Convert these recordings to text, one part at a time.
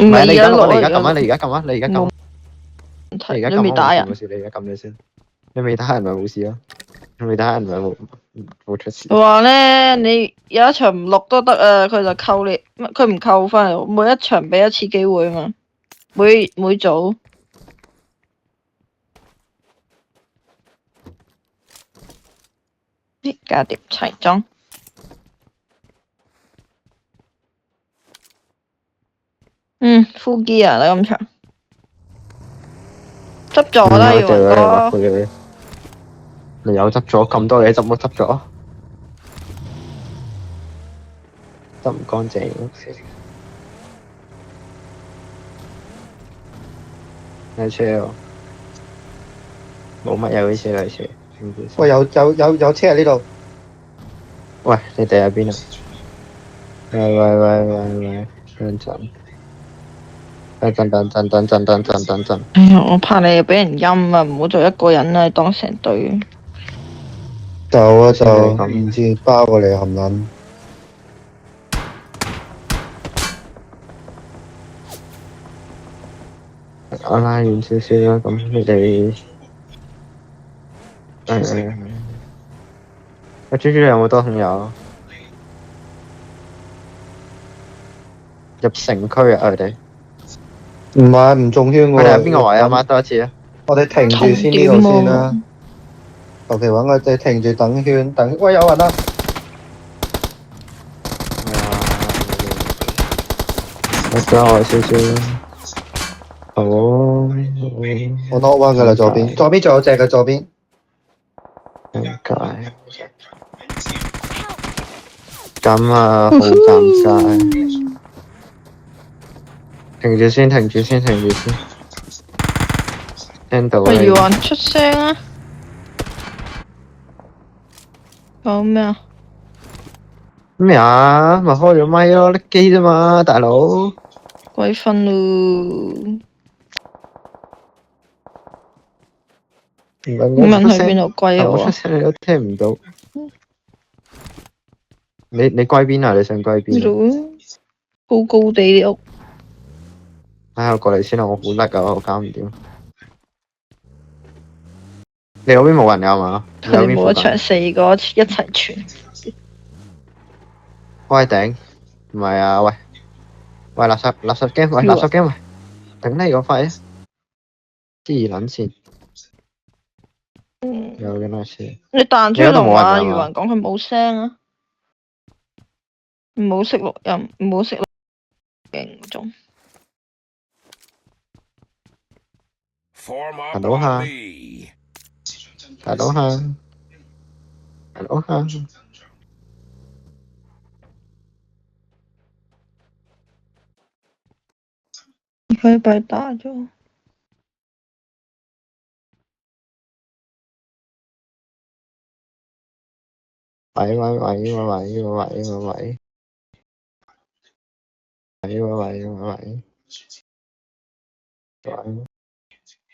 唔係你而家攞你而家撳啊！你而家撳啊！你而家撳，你而家你未撳打人冇事，你而家撳你先。你未打人咪冇事咯，你未打人咪冇出事。話咧，你有一場唔錄都得啊，佢就扣你，佢唔扣翻嚟，每一場俾一次機會啊嘛，每組。搞掂齊裝。full gear 啦咁長，執咗啦，耀雲哥。你有執咗咁多嘢執都執咗，執唔乾淨。有車喎，冇乜有啲車嚟車。喂，有車喺呢度。喂，你哋喺邊啊？喂，等陣。哎呀，我怕你俾人陰啊，唔好做一個人啦，當成隊。就唔知包過嚟冚撚。我拉遠少少啦，咁你哋阿豬豬有冇多朋友？入城區啊！佢哋唔係唔中圈喎。佢哋喺邊個位啊？mark多一次啊！我哋停住先呢度先啦。求其揾個地停住等圈，等。喂，有人啦！我加我少少啦。好。我攞彎㗎啦，左邊仲有隻嘅左邊。尷尬。咁啊，好尷尬。停住先。聽到喂，耀雲出聲啊！講咩啊？咩啊？咪開咗咪咯，拎機啫嘛，大佬。鬼瞓咯！問去邊度歸啊？我出聲你都聽唔到。你歸邊啊？你想歸邊啊？高高地啲屋。唉，我過嚟先啦，我好叻啊，我搞唔掂。你嗰邊冇人有嘛？佢哋冇一場4個一齊傳。開頂，唔係啊！喂，垃圾 game， 喂，垃圾 game， 喂，頂你個肺啊！黐撚線。有嘅咩事？你彈出嚟同阿余雲講佢冇聲啊！唔好識錄音，唔好識錄鏡嗰種。大佬下。佢俾打咗。喂。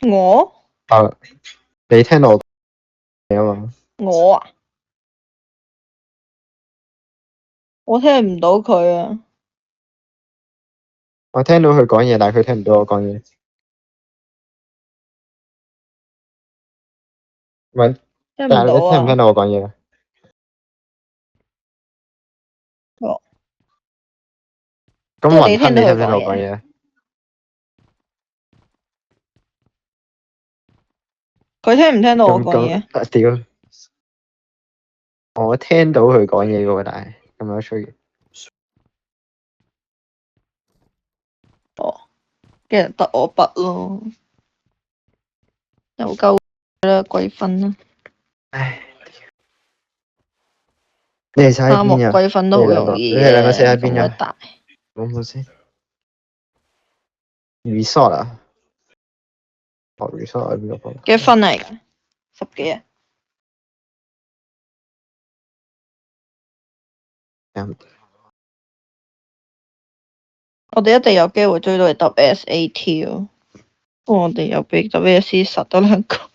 我？你聽到我講嘢啊嘛？我啊？我聽唔到佢啊！我聽到佢講嘢，但係佢聽唔到我講嘢。喂，但係你聽唔聽到我講嘢啊？咁雲吞你聽唔聽到我講嘢啊？佢聽唔聽到我講嘢？屌！我聽到佢講嘢喎，但係咁樣吹嘅。跟住得我筆咯，又夠啦，鬼分啦。唉，你哋喺邊啊？鬼分都好容易嘅。你哋兩個死喺邊啊？大。冇先。resort 啊？resort 喺邊度？幾分嚟㗎？10幾啊？我哋一定有機會追到嚟 WSAT 咯。不過我哋又俾 WSC 實咗2個。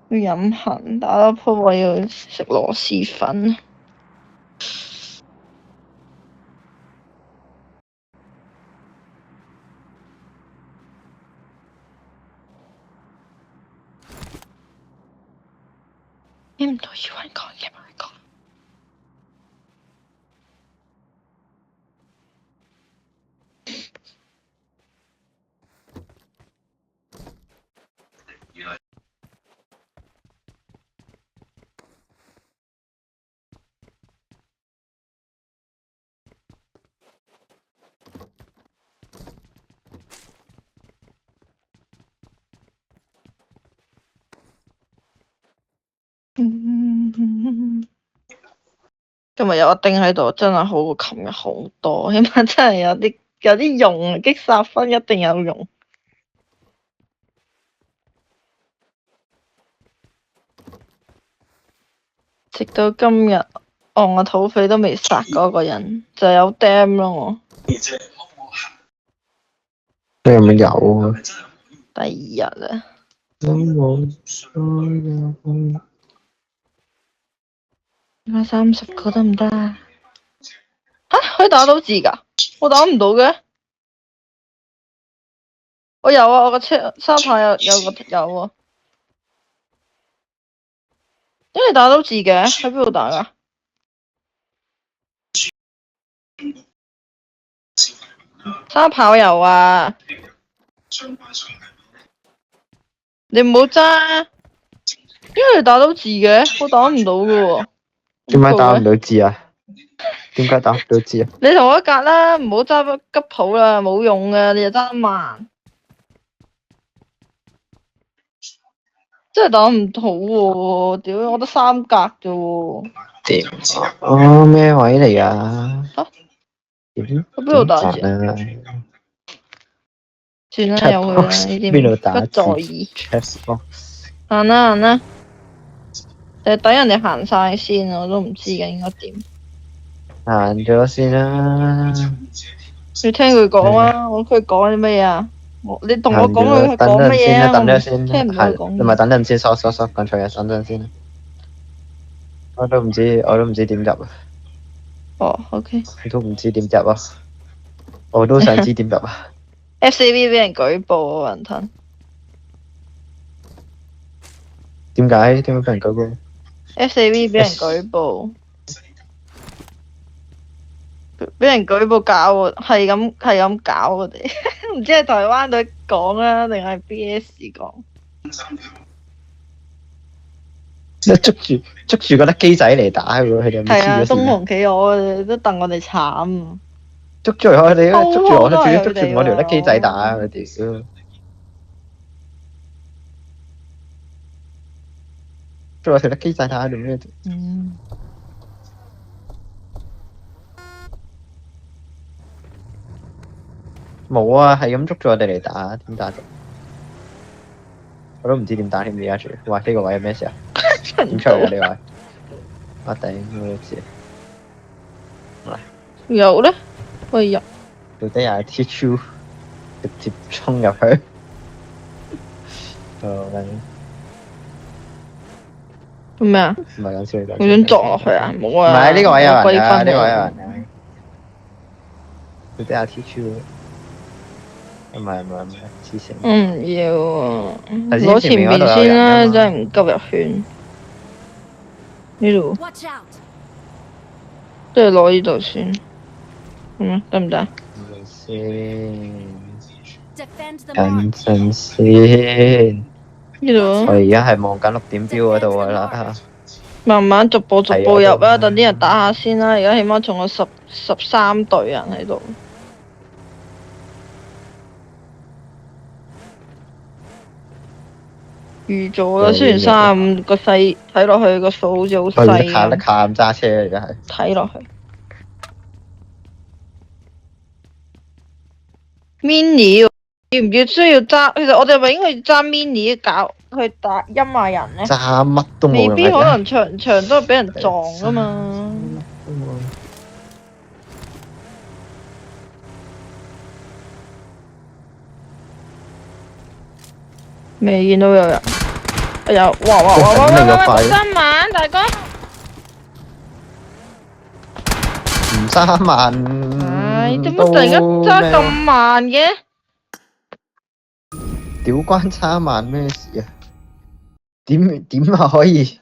要飲行，打多鋪我要食螺絲粉。你唔到語文講嘅咪講。今日有阿丁喺度，真係好過琴日好多，起碼真係有啲用，擊殺分一定有用。直到今日，我土匪都未殺嗰個人，就有 dam 咯我。你係咪有啊？第二日啊，30個得唔得啊？吓，可以打到字㗎？我打唔到嘅。我有啊，我個車沙牌有啊。因為打到字嘅，喺邊度打㗎？沙炮有啊。你唔好揸，因為你打到字嘅，我打唔到㗎喎。點解打唔到字啊？點解打唔到字啊？你同我一格啦，唔好揸吉普啦，冇用嘅，你就揸得慢。真係打唔到喎，屌！我得3格啫喎。點啊？哦，咩位嚟㗎？嚇？點？喺邊度打字啊？啊？算啦，由佢啦，呢啲邊度打不字在意。 ？Chessbox。行啦行啦，就等人哋行晒先，我都唔知嘅應該點。行咗先啦。你聽佢講啊，佢講啲乜嘢啊？你同我講佢等講乜嘢啊？等陣先，聽唔到佢講你咪等陣先，講錯嘢，等陣先。我都唔知點入啊。哦，OK。我都唔知點入啊。我都想知點入啊。FCV 俾人舉報啊，雲吞。點解俾人舉報？FCV 俾人舉報。俾人舉報搞我，係咁搞我哋，唔知係台灣隊講啊，定係 BS 講？捉住嗰粒機仔嚟打喎，佢哋係啊，東紅企鵝都戥我哋慘。捉住我哋，捉住我，仲要捉住我條粒機仔打，佢屌！捉我條粒機仔打做咩？冇啊，係咁捉住我哋嚟打，點打？我都唔知點打添，而家住。哇，呢個位有咩事啊？點出嚟啊？呢位？我頂，我都知。有咧，喂入。到底係 T2 直接衝入去？做咩啊？唔係講笑，我想撞落去啊！冇啊！唔係呢個位有人㗎，呢個位有啊！人㗎。到底係 T2？唔係，黐線。我唔要啊！攞前面先啦，真係唔急入圈。呢度，都係攞呢度先。得唔得？等陣先。呢度啊！我而家係望緊6點標嗰度㗎啦。慢慢逐步入啊！等啲人打下先啦。而家起碼仲有13隊人喺度。預咗啦，雖然35個細，睇落去個數好似好細。卡咁揸車而家係。睇落去。mini 要唔要需要揸？其實我哋咪應該揸 mini 去打陰下人咧。揸乜都冇用。未必可能場都係俾人撞噶嘛。未見到有人。哎呀，哇哇哇哇哇哇哇！3萬，大哥。唔3萬唉，點解突然間揸咁慢嘅？屌關3萬咩事啊？點可以